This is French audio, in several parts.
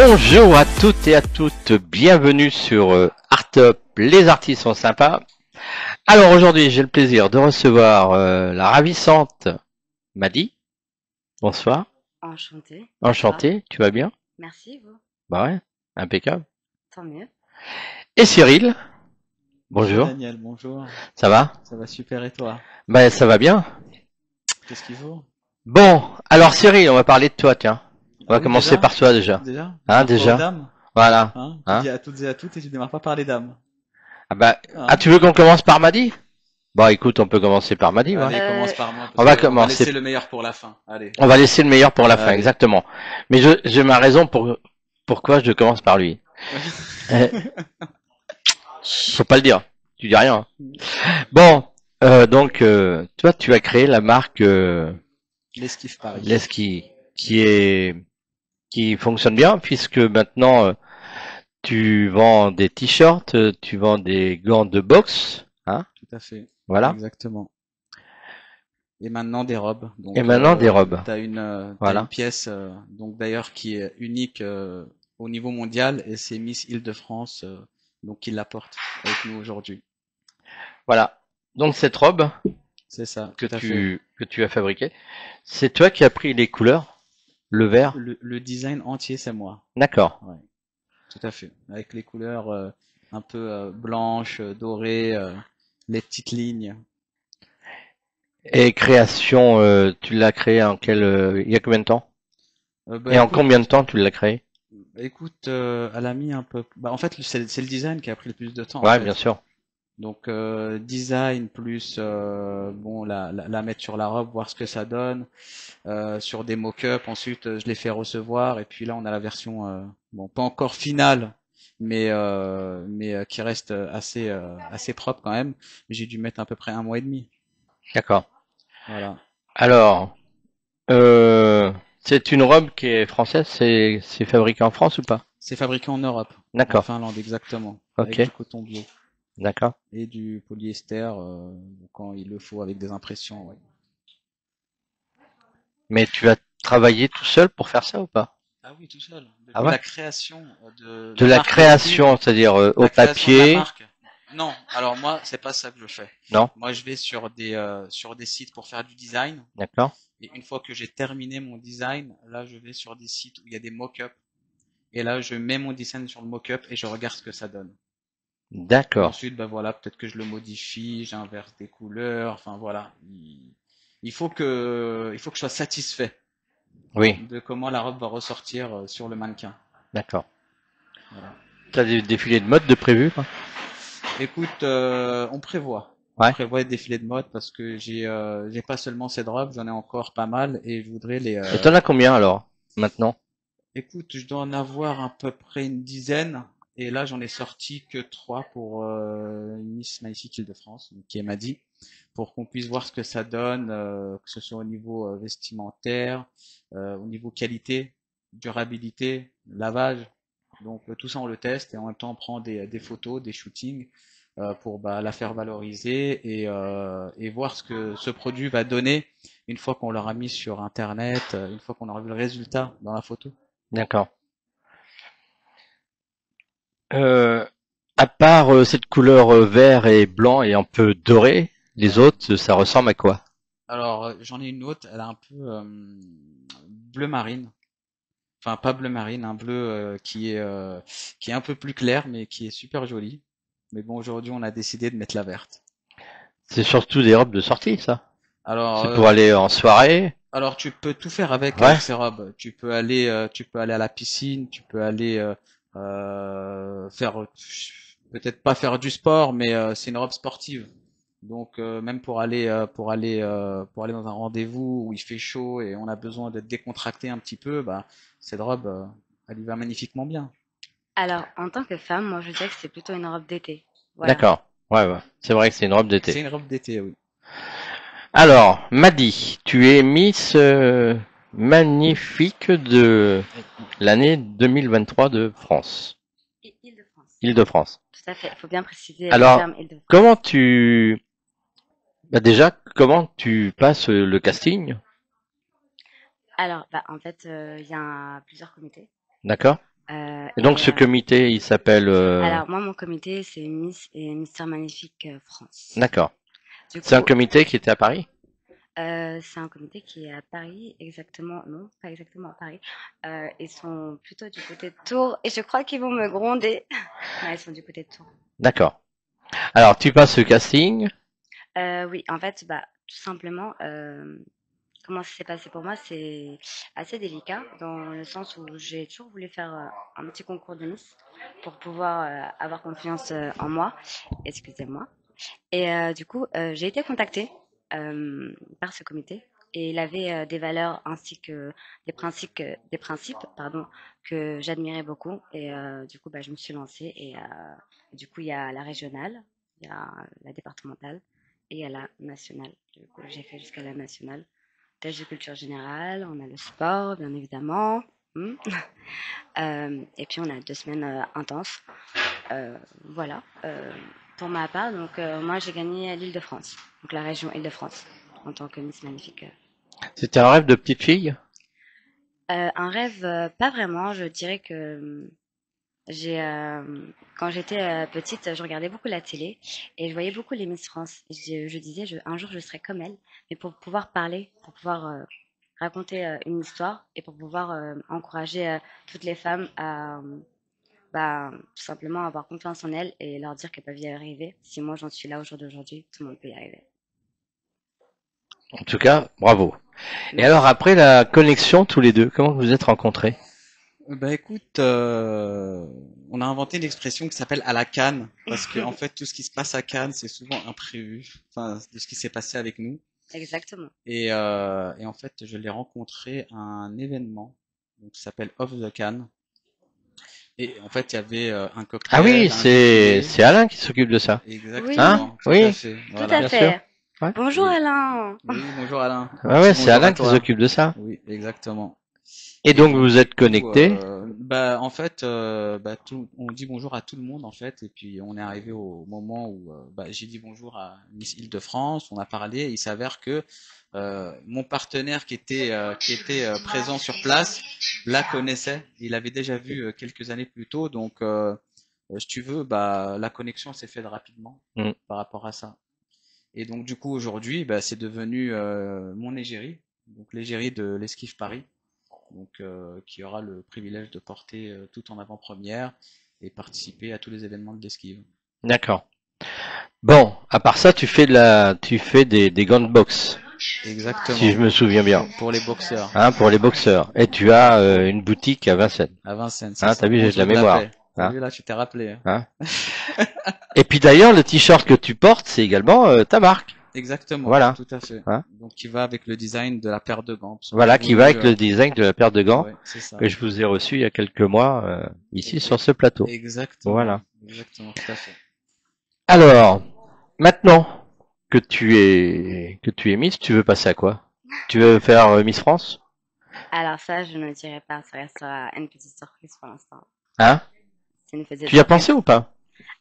Bonjour à toutes et à toutes, bienvenue sur Art Up, les artistes sont sympas. Alors aujourd'hui j'ai le plaisir de recevoir la ravissante Madi. Bonsoir. Enchantée. Enchanté, tu vas bien? Merci, vous. Bah ouais, impeccable. Tant mieux. Et Cyril, Bonjour bonjour, Daniel, bonjour. ça va? Ça va super et toi? Bah ça va bien. Qu'est-ce qu'il faut? Bon, alors Cyril, on va parler de toi, tiens. On Ah va oui, commencer déjà? par toi déjà. Déjà? On Hein, démarre pas aux déjà? dames? Voilà. Hein? Tu Hein? dis à toutes et à toutes et tu démarres pas par les dames. Ah bah, Hein? tu veux qu'on commence par Madi? Bon écoute, on peut commencer par Madi, ouais. Allez, Euh, commence par moi On parce va qu'on va commencer. laisser le meilleur pour la fin. Allez. On va laisser le meilleur pour la fin, Allez. exactement. Mais j'ai ma raison pourquoi je commence par lui. Euh, Faut pas le dire. Tu dis rien. Bon, donc toi, tu as créé la marque L'esquive Paris. Leski, qui fonctionne bien puisque maintenant tu vends des t-shirts, tu vends des gants de boxe, hein, Tout à fait. voilà, Exactement. Et maintenant des robes. Donc, et maintenant des robes, t'as une voilà. pièce, donc d'ailleurs qui est unique au niveau mondial et c'est Miss Île-de-France, donc qui la porte avec nous aujourd'hui. Voilà. Donc cette robe C'est ça, que tout à fait. que tu as fabriquée, c'est toi qui as pris les couleurs, le vert, Le design entier, c'est moi. d'accord. Ouais, tout à fait. Avec les couleurs un peu blanches, dorées, les petites lignes. Et création, tu l'as créé il y a combien de temps? Bah Et en écoute, combien de temps tu l'as créé? elle a mis un peu. Bah en fait, c'est le design qui a pris le plus de temps en Ouais, bien fait. sûr. Donc design plus bon la mettre sur la robe, voir ce que ça donne, sur des mock-ups. Ensuite, je les fais recevoir et puis là on a la version bon pas encore finale, mais qui reste assez propre quand même. J'ai dû mettre à peu près un mois et demi. D'accord. Voilà. Alors, c'est une robe qui est française, c'est fabriqué en France ou pas? C'est fabriqué en Europe, en D'accord. Finlande exactement, avec Ok. du coton bio D'accord. et du polyester quand il le faut avec des impressions. Ouais. Mais tu as travaillé tout seul pour faire ça ou pas? Ah oui, tout seul. Ah Depuis ouais? la création de De la la marque Leslie, création, c'est-à-dire au la création de la papier? marque. Non, alors moi, c'est pas ça que je fais. Non? Moi, je vais sur des sites pour faire du design. D'accord. Et une fois que j'ai terminé mon design, là, je vais sur des sites où il y a des mock-ups. Et là, je mets mon design sur le mock-up et je regarde ce que ça donne. Et D'accord. ensuite, bah voilà, peut-être que je le modifie, j'inverse des couleurs. Enfin voilà, il faut que je sois satisfait Oui, de comment la robe va ressortir sur le mannequin. d'accord. Voilà. T'as des défilés de mode de prévu, quoi? Écoute, on prévoit. On Ouais. prévoit des défilés de mode parce que j'ai pas seulement ces robes, j'en ai encore pas mal et je voudrais les. Et t'en as combien alors, maintenant? Écoute, je dois en avoir à peu près une dizaine et là j'en ai sorti que trois pour Miss Magnifique Île-de-France, donc qui est Madi, pour qu'on puisse voir ce que ça donne, que ce soit au niveau vestimentaire, au niveau qualité, durabilité, lavage. Donc tout ça on le teste et en même temps on prend des photos, des shootings pour bah, la faire valoriser et voir ce que ce produit va donner une fois qu'on l'aura mis sur Internet, une fois qu'on aura vu le résultat dans la photo. D'accord. Euh, à part cette couleur vert et blanc et un peu doré, les Ouais. autres, ça ressemble à quoi? Alors j'en ai une autre, elle a un peu bleu marine. Enfin pas bleu marine, un bleu qui est un peu plus clair mais qui est super joli. Mais bon aujourd'hui on a décidé de mettre la verte. C'est surtout des robes de sortie, ça. Alors C'est pour aller en soirée. alors tu peux tout faire Ouais. avec ces robes. Tu peux aller à la piscine, tu peux aller faire peut-être pas faire du sport, mais c'est une robe sportive. Donc même pour aller dans un rendez-vous où il fait chaud et on a besoin d'être décontracté un petit peu, bah cette robe elle y va magnifiquement bien. Alors, en tant que femme, moi, je dirais que c'est plutôt une robe d'été. Voilà. D'accord. Ouais, ouais. C'est vrai que c'est une robe d'été. C'est une robe d'été, oui. Alors, Madi, tu es Miss Magnifique de l'année 2023 de France, Île-de-France. Île-de-France. Tout à fait. Il faut bien préciser le Alors, terme Île-de-France. comment déjà, comment tu passes le casting? Alors, bah, en fait, il y a plusieurs comités. D'accord? Et donc ce Et comité, il s'appelle... alors moi, mon comité, c'est Miss et Mister Magnifique France. D'accord. Du C'est un coup, comité qui était à Paris? c'est un comité qui est à Paris, exactement, non, pas exactement à Paris. Ils sont plutôt du côté de Tours et je crois qu'ils vont me gronder. Non, ils sont du côté de Tours. D'accord. Alors tu passes le casting. Oui, en fait, bah, tout simplement, comment ça s'est passé pour moi, c'est assez délicat dans le sens où j'ai toujours voulu faire un petit concours de Miss pour pouvoir avoir confiance en moi. Excusez-moi. Et du coup, j'ai été contactée par ce comité et il avait des valeurs ainsi que des principes, pardon, que j'admirais beaucoup. Et du coup, bah, je me suis lancée et du coup, il y a la régionale, il y a la départementale et il y a la nationale. Du coup, j'ai fait jusqu'à la nationale. Tâches de culture générale, on a le sport, bien évidemment. Hmm. Et puis on a 2 semaines intenses. Voilà. Pour ma part, donc moi j'ai gagné l'Île-de-France, donc la région Île-de-France, en tant que Miss Magnifique. C'était un rêve de petite fille? Un rêve, pas vraiment. Je dirais que j'ai, quand j'étais petite, je regardais beaucoup la télé et je voyais beaucoup les Miss France. Et je disais, un jour je serai comme elle, mais pour pouvoir parler, pour pouvoir raconter une histoire et pour pouvoir encourager toutes les femmes à bah, tout simplement avoir confiance en elles et leur dire qu'elles peuvent y arriver. Si moi j'en suis là au jour d'aujourd'hui, tout le monde peut y arriver. En tout cas, bravo. Et alors Merci. après la connexion tous les deux, comment vous vous êtes rencontrés? Bah écoute, on a inventé une expression qui s'appelle à la Cannes, parce que en fait tout ce qui se passe à Cannes c'est souvent imprévu, enfin de ce qui s'est passé avec nous. Exactement. Et en fait je l'ai rencontré à un événement donc, qui s'appelle Off the Cannes. Et en fait il y avait un Ah oui, cocktail, un déjeuner. c'est Alain qui s'occupe de ça. Oui, Hein? Exactement, tout à Oui, fait. tout à Voilà. bien sûr. fait. Ouais. Bonjour Et Alain. oui, bonjour Alain. Un Ouais, ouais, petit c'est bonjour à Alain qui toi. s'occupe de ça. Oui, exactement. Et Et donc donc vous du êtes coup, connectés. bah en fait, on dit bonjour à tout le monde en fait, et puis on est arrivé au moment où bah, j'ai dit bonjour à Miss Île-de-France, on a parlé, et il s'avère que mon partenaire qui était présent sur place la connaissait, il avait déjà vu quelques années plus tôt, donc si tu veux, bah la connexion s'est faite rapidement Mm. par rapport à ça. Et donc du coup aujourd'hui, bah, c'est devenu mon égérie, donc l'égérie de l'Esquif Paris, donc qui aura le privilège de porter tout en avant-première et participer à tous les événements de l'esquive. D'accord. Bon, à part ça, tu fais des gants de boxe, si Exactement. je me souviens bien, Pour les boxeurs. hein, pour les boxeurs. Et tu as une boutique à Vincennes. À Vincennes, c'est Hein, t'as ça. vu, j'ai de la 11 rue de la mémoire. Paix. T'as Hein, vu là, tu t'es rappelé. hein. Et puis d'ailleurs, le t-shirt que tu portes, c'est également ta marque. Exactement, Voilà. tout à fait. Hein, Donc qui va avec le design de la paire de gants. Parce qu'on a voilà, qui va voulu. avec le design de la paire de gants Ouais, c'est ça. que je vous ai reçu il y a quelques mois ici sur ce plateau. Exactement. Voilà. Exactement, tout à fait. Alors, maintenant que tu es Miss, tu veux passer à quoi? Tu veux faire Miss France? Alors ça, je ne dirai pas, ça restera une petite surprise pour l'instant. Hein? C'est une petite Tu y as surprise. pensé ou pas?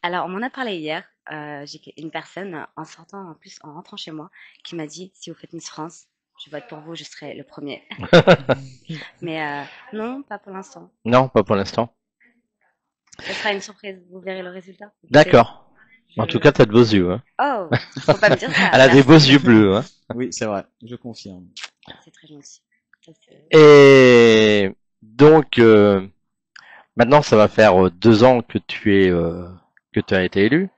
Alors, on m'en a parlé hier. J'ai une personne, en sortant, en plus, en rentrant chez moi, qui m'a dit, si vous faites Miss France, je vote pour vous, je serai le premier. Mais non, pas pour l'instant. Non, pas pour l'instant. Ce sera une surprise, vous verrez le résultat. Écoutez, D'accord. je- En tout cas, t'as de beaux yeux. Hein. Oh, faut pas me dire ça. Elle a des Merci. beaux yeux bleus. Hein. Oui, c'est vrai, je confirme. C'est très gentil. Ça, c'est- Et donc, maintenant, ça va faire 2 ans que tu as été élu.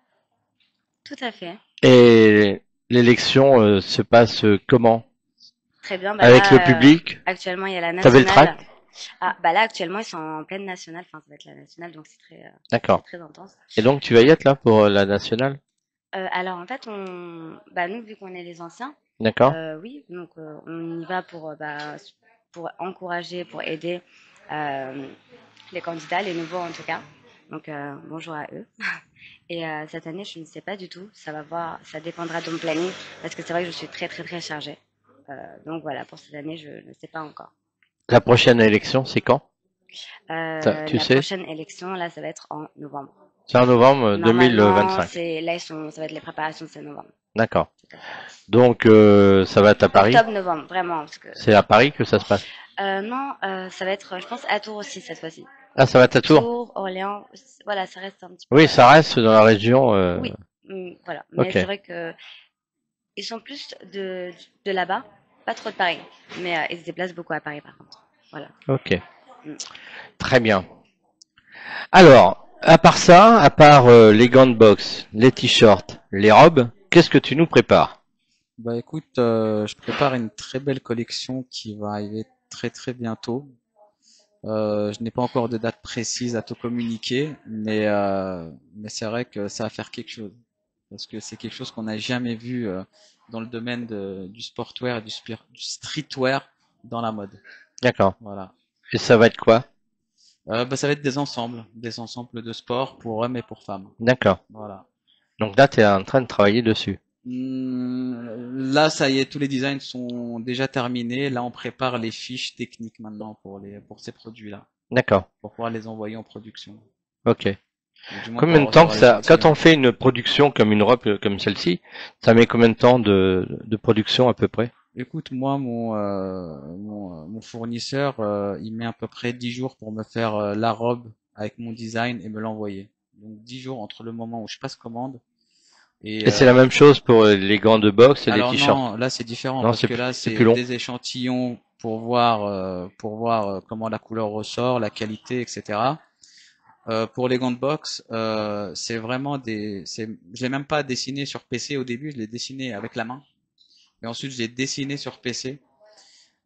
Tout à fait. Et l'élection se passe comment? Très bien. Bah Avec le là, public? actuellement, il y a la T'avais le nationale. tract? Ah, bah là, actuellement, ils sont en pleine nationale. Enfin, ça va être la nationale, donc c'est D'accord. très intense. Et donc, tu vas y être là pour la nationale? Alors, en fait, nous, vu qu'on est les anciens, D'accord. oui, donc on y va pour encourager, pour aider euh, les candidats, les nouveaux en tout cas. Donc, bonjour à eux. Et cette année, je ne sais pas du tout. Ça dépendra de mon planning parce que c'est vrai que je suis très, très, très chargée. Donc voilà, pour cette année, je ne sais pas encore. La prochaine élection, c'est quand? Tu La sais? prochaine élection, là, ça va être en novembre. C'est en novembre Normalement, 2025. ça va être les préparations, c'est novembre. D'accord. Tout à fait. Donc, ça va être à Paris? Octobre-novembre, vraiment. Parce que... C'est à Paris que ça se passe? Non, ça va être, je pense, à Tours aussi cette fois-ci. Ah, ça va être à Tours? Tours, Orléans, voilà, ça reste un petit peu. Oui, ça reste dans la région. Oui, voilà. Mais Ok, c'est vrai que ils sont plus de là-bas, pas trop de Paris. Mais ils se déplacent beaucoup à Paris par contre. Voilà. ok, Mm. très bien. Alors, à part ça, à part les gants de boxe, les t-shirts, les robes, qu'est-ce que tu nous prépares? Bah écoute, je prépare une très belle collection qui va arriver très très bientôt. Je n'ai pas encore de date précise à te communiquer, mais c'est vrai que ça va faire quelque chose. Parce que c'est quelque chose qu'on n'a jamais vu dans le domaine du sportwear et du streetwear dans la mode. D'accord. Voilà. Et ça va être quoi? Bah, ça va être des ensembles de sport pour hommes et pour femmes. D'accord. Voilà. Donc là, tu es en train de travailler dessus. Là, ça y est, tous les designs sont déjà terminés. Là, on prépare les fiches techniques maintenant pour ces produits-là, D'accord. pour pouvoir les envoyer en production. Ok. Ou du moins Combien pour de temps que recevoir ça, quand on l'échantillon. fait une production comme une robe comme celle-ci, ça met combien de temps de production à peu près? Écoute, moi, mon fournisseur, il met à peu près 10 jours pour me faire la robe avec mon design et me l'envoyer. Donc 10 jours entre le moment où je passe commande et Et c'est la même chose pour les gants de boxe et les alors t-shirts. non, là c'est différent Non, parce que là c'est plus c'est long. des échantillons pour voir comment la couleur ressort, la qualité, etc. Pour les gants de boxe, c'est vraiment je l'ai même pas dessiné sur PC au début, je l'ai dessiné avec la main. Et ensuite, je l'ai dessiné sur PC.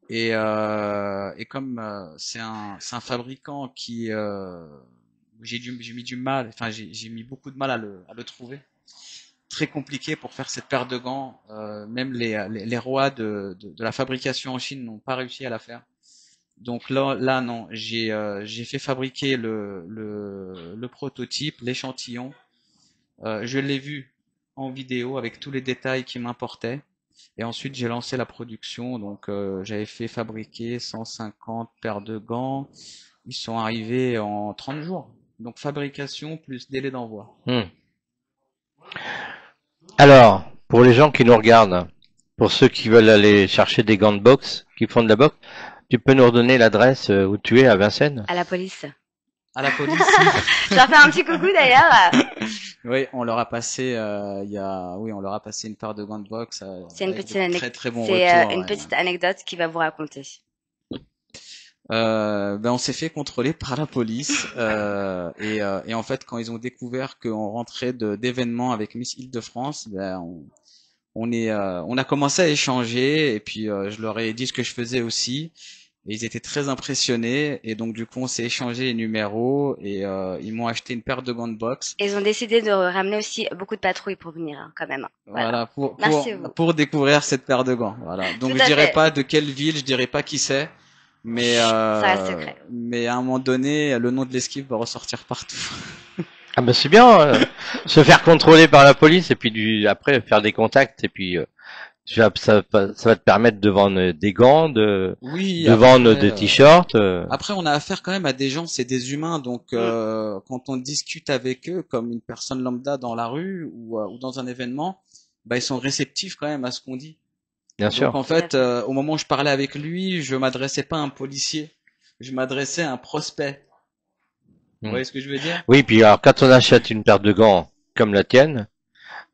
Et comme c'est un fabricant j'ai mis du mal, enfin j'ai mis beaucoup de mal à le trouver. Très compliqué pour faire cette paire de gants. Même les rois de la fabrication en Chine n'ont pas réussi à la faire. Donc là non, j'ai fait fabriquer le prototype, l'échantillon. Je l'ai vu en vidéo avec tous les détails qui m'importaient. Et ensuite, j'ai lancé la production. Donc, j'avais fait fabriquer 150 paires de gants. Ils sont arrivés en 30 jours. Donc, fabrication plus délai d'envoi. Hmm. Alors, pour les gens qui nous regardent, pour ceux qui veulent aller chercher des gants de boxe, qui font de la boxe, tu peux nous redonner l'adresse où tu es à Vincennes? À la police. À la police. Je leur fais un petit coucou d'ailleurs. Oui, on leur a passé, oui, on leur a passé une paire de gants de boxe C'est une avec petite de anecdote. très très bons C'est retours. une Ouais. petite anecdote qu'il va vous raconter. Ben on s'est fait contrôler par la police et en fait quand ils ont découvert qu'on rentrait d'événements avec Miss Île-de-France, ben on a commencé à échanger et puis je leur ai dit ce que je faisais aussi et ils étaient très impressionnés et donc du coup on s'est échangé les numéros et ils m'ont acheté une paire de gants de boxe. Et ils ont décidé de ramener aussi beaucoup de patrouilles pour venir, hein, quand même. Voilà. Voilà Merci à vous. pour découvrir cette paire de gants. Voilà. Donc Tout je à dirais fait. pas de quelle ville, je dirais pas qui c'est. Ça reste secret. Mais à un moment donné, le nom de l'esquive va ressortir partout. Ah ben c'est bien, se faire contrôler par la police et puis après faire des contacts et puis ça va te permettre de vendre des gants, Oui, de vendre des t-shirts. après on a affaire quand même à des gens, c'est des humains, donc quand on discute avec eux comme une personne lambda dans la rue ou dans un événement, bah ils sont réceptifs quand même à ce qu'on dit. Bien Donc sûr. en fait, au moment où je parlais avec lui, je m'adressais pas à un policier, je m'adressais à un prospect. Vous Hmm. voyez ce que je veux dire? Oui, puis alors quand on achète une paire de gants comme la tienne,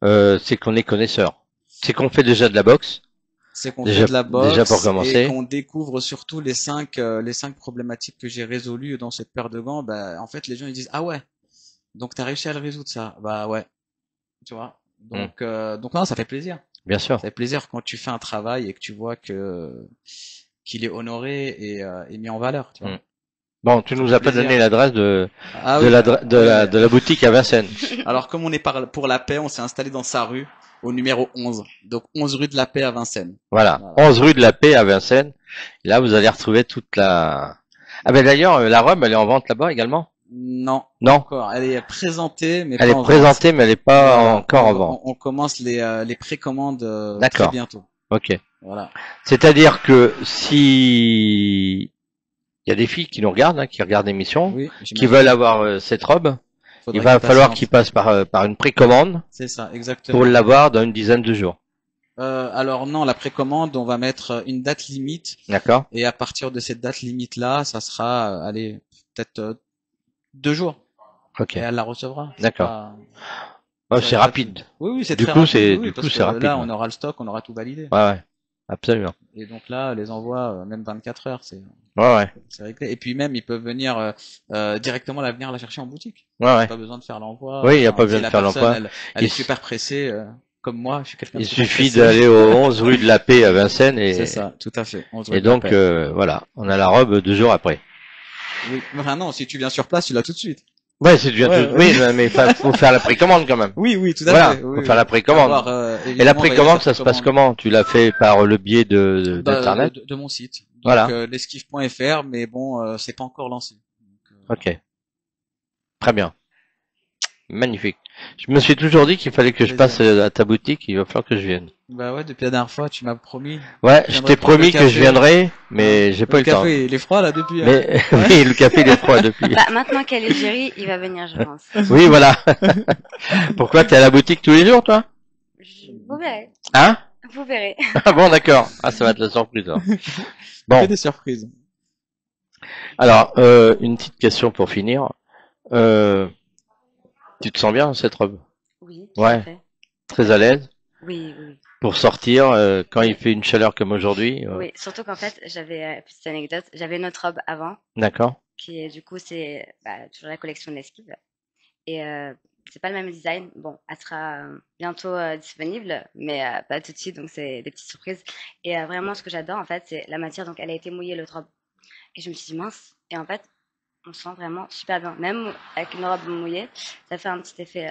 c'est qu'on est connaisseur. C'est qu'on fait déjà de la boxe, C'est qu'on fait déjà de la déjà pour boxe et commencer. qu'on découvre surtout les cinq problématiques que j'ai résolues dans cette paire de gants. Bah, en fait, les gens ils disent ah ouais, donc t'as réussi à le résoudre ça. Bah ouais, tu vois. Hmm. Donc non, ça fait plaisir. Bien sûr. Ça fait plaisir quand tu fais un travail et que tu vois qu'il est honoré et mis en valeur, tu vois. Hmm. Bon, tu Ça nous fait as pas plaisir. donné l'adresse de Ah de oui, de la boutique à Vincennes. alors comme on est pour la paix, on s'est installé dans sa rue au numéro 11. Donc 11 rue de la Paix à Vincennes. Voilà, Voilà. 11 rue de la Paix à Vincennes. Et là, vous allez retrouver toute la. Ah ben d'ailleurs, la robe, elle est en vente là-bas également? Non, Non, encore. Elle est présentée, mais elle pas est en vente. présentée, mais elle n'est pas Voilà, encore en vente. on commence les précommandes très D'accord. bientôt. Ok. Voilà. C'est-à-dire que si il y a des filles qui nous regardent, hein, qui regardent l'émission, Oui, qui j'imagine. veulent avoir cette robe, Faudrait il va qu'ils falloir patientent. qu'ils passent par une précommande C'est ça, pour exactement. l'avoir dans une dizaine de jours. Alors non, la précommande, on va mettre une date limite D'accord? et à partir de cette date limite là, ça sera, allez, peut-être 2 jours. Ok, Et elle la recevra. d'accord. Ça Ouais, va c'est être rapide. Oui, oui, c'est Du très coup, rapide. c'est Oui, du parce coup que c'est rapide. là, Ouais, on aura le stock, on aura tout validé. ouais, absolument. Et donc là, les envois, même 24 heures, Ouais, ouais, c'est réglé. Et puis même, ils peuvent venir directement venir la chercher en boutique. ouais, C'est ouais. pas besoin de faire l'envoi. Oui, il n'y a pas Si besoin de la faire personne, l'emploi. elle Il, est super pressée, comme moi, je suis quelqu'un de il super suffit pressé. d'aller au 11 rue de la Paix à Vincennes C'est ça, tout à fait. 11 rue et de la donc Paix. voilà, on a la robe 2 jours après. Oui. Enfin non, si tu viens sur place, tu l'as tout de suite. Ouais, c'est bien tout. Ouais, ouais. Oui, mais faut faire la précommande quand même. Oui, oui, tout à Voilà, fait. Oui, faut faire oui. la précommande. Avoir Et la évidemment envoyer lettre précommande, de ça se passe précommande comment? Tu l'as fait par le biais d'internet? de mon site. Donc Voilà. l'esquive.fr, mais bon, c'est pas encore lancé. Donc, Ok, très bien, magnifique. Je me suis toujours dit qu'il fallait que je plaisir. passe à ta boutique. Il va falloir que je vienne. Bah ouais, depuis la dernière fois, tu m'as promis. Ouais, Tu je viendrais t'ai prendre le promis que je café. viendrais, Hein. mais j'ai pas Le eu le temps. café, il est froid là depuis. Hein. Mais Ouais. oui, le café il est froid depuis. Bah, maintenant qu'elle est gérie, il va venir, je pense. Oui, voilà. Pourquoi t'es à la boutique tous les jours, toi? Vous verrez. Hein? Vous verrez. Ah bon, d'accord. Ah, ça va être la surprise. Alors. Que Bon, des surprises. alors une petite question pour finir. Euh, tu te sens bien dans cette robe? Oui, tout à Ouais, fait. très à l'aise Oui, oui. pour sortir quand il Oui. fait une chaleur comme aujourd'hui. Oui, surtout qu'en fait, petite anecdote, j'avais une autre robe avant, D'accord. qui est du coup, c'est toujours la collection de l'Esquive. Et c'est pas le même design. Bon, elle sera bientôt disponible, mais pas tout de suite, donc c'est des petites surprises. Et vraiment, ce que j'adore, en fait, c'est la matière. Donc, elle a été mouillée, l'autre robe. Et je me suis dit, mince. Et en fait, on se sent vraiment super bien. Même avec une robe mouillée, ça fait un petit effet,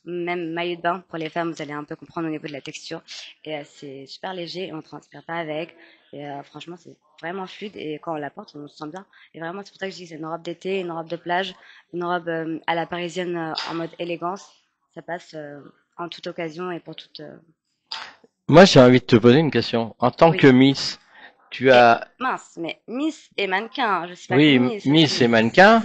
même maillot de bain pour les femmes, vous allez un peu comprendre au niveau de la texture. Et c'est super léger, et on ne transpire pas avec. Et franchement, c'est vraiment fluide. Et quand on la porte, on se sent bien. Et vraiment, c'est pour ça que je dis que c'est une robe d'été, une robe de plage, une robe à la parisienne en mode élégance. Ça passe en toute occasion et pour toute. Moi, j'ai envie de te poser une question. En tant Oui. que Miss, tu Et as, mince, mais Miss et mannequin, je suis pas que oui, Miss Miss et aussi. mannequin.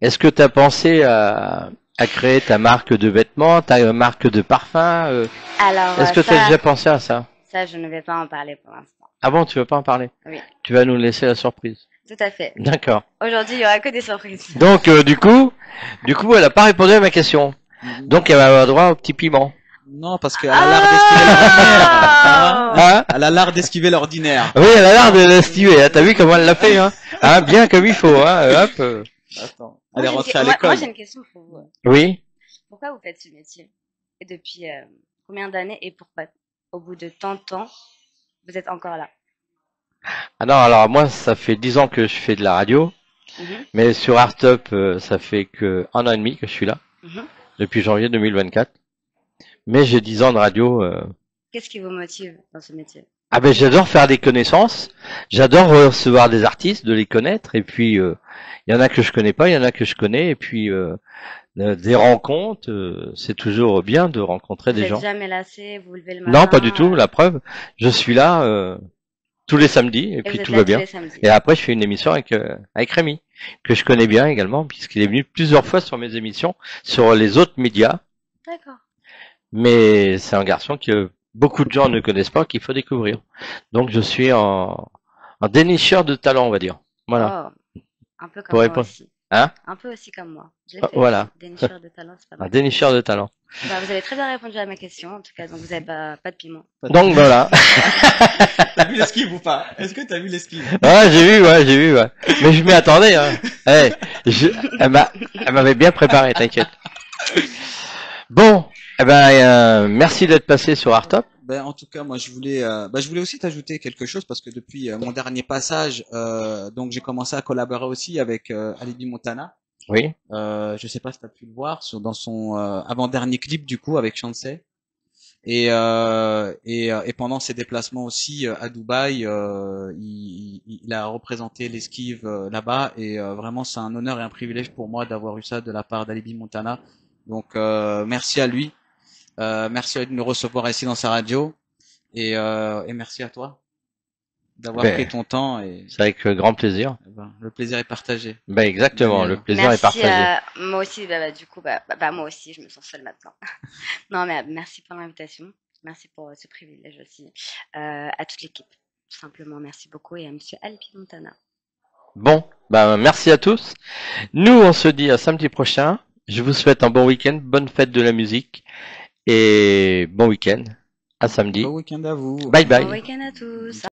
Est-ce que tu as pensé à créer ta marque de vêtements, ta marque de parfum Alors Est-ce que tu as déjà pensé à ça? ça, je ne vais pas en parler pour l'instant. Ah bon, tu veux pas en parler? Oui, Tu vas nous laisser la surprise. tout à fait. D'accord. Aujourd'hui, il y aura que des surprises. Donc, du coup, elle a pas répondu à ma question. Donc, elle va avoir droit au petit piment. Non, parce qu'elle a l'art d'esquiver l'ordinaire. Hein. Hein? Elle a l'art d'esquiver l'ordinaire. Oui, elle a l'air de l'estimer. Hein. T'as vu comment elle l'a fait, hein? Hein, bien comme il faut, hein? Hop. Attends. Moi, Elle est rentrée à l'école. moi, j'ai une question pour vous. Oui. Pourquoi vous faites ce métier? Et depuis combien d'années et pourquoi, au bout de tant de temps, vous êtes encore là? Ah non, alors moi, ça fait 10 ans que je fais de la radio, Mhm, mais sur Artup, ça fait que 1 an et demi que je suis là, mhm. depuis janvier 2024. Mais j'ai 10 ans de radio. Qu'est-ce qui vous motive dans ce métier? Ah ben j'adore faire des connaissances, j'adore recevoir des artistes, de les connaître, et puis il y en a que je connais pas, il y en a que je connais, et puis des rencontres, c'est toujours bien de rencontrer Vous des êtes gens. jamais lassé, vous vous levez le Non, pas du tout, matin la preuve, je suis là tous les samedis, et et puis vous êtes tout va là tous bien. les samedis. Et après, je fais une émission avec Rémi, que je connais bien également, puisqu'il est venu plusieurs fois sur mes émissions, sur les autres médias, D'accord. mais c'est un garçon que beaucoup de gens ne connaissent pas, qu'il faut découvrir. Donc je suis un dénicheur de talent, on va dire. Voilà, Oh, un peu pour comme moi répondre. aussi. Hein? Un peu aussi comme moi. Je l'ai Ah, fait voilà, aussi. Dénicheur de talent, c'est pas un mal. dénicheur de talent. Bah, vous avez très bien répondu à ma question, en tout cas, donc vous n'avez pas de piment. Donc voilà. T'as vu l'esquive ou pas? Est-ce que t'as vu l'esquive? Ouais, j'ai vu, ouais. Mais je m'y attendais, hein. Eh, elle m'avait bien préparé, t'inquiète. Bon, eh ben, merci d'être passé sur Artop. Ben, en tout cas, moi, je voulais aussi t'ajouter quelque chose parce que depuis mon dernier passage, donc j'ai commencé à collaborer aussi avec Alibi Montana. Oui, Je sais pas si t'as pu le voir dans son avant-dernier clip du coup avec Chancey. Et pendant ses déplacements aussi à Dubaï, il a représenté l'esquive là-bas et vraiment c'est un honneur et un privilège pour moi d'avoir eu ça de la part d'Alibi Montana. Donc merci à lui, merci à lui de me recevoir ici dans sa radio et merci à toi d'avoir pris ben, ton temps et c'est avec grand plaisir. ben, le plaisir est partagé. Ben, exactement, le Daniel. plaisir est Merci, partagé. moi aussi, du coup, moi aussi, je me sens seule maintenant. Non, mais merci pour l'invitation. Merci pour ce privilège aussi. À toute l'équipe, tout simplement. Merci beaucoup et à Monsieur Alpi Montana. Bon, bah merci à tous. Nous, on se dit à samedi prochain. Je vous souhaite un bon week-end, bonne fête de la musique et bon week-end. À samedi. Bon week-end à vous. Bye Bon bye. week-end à tous.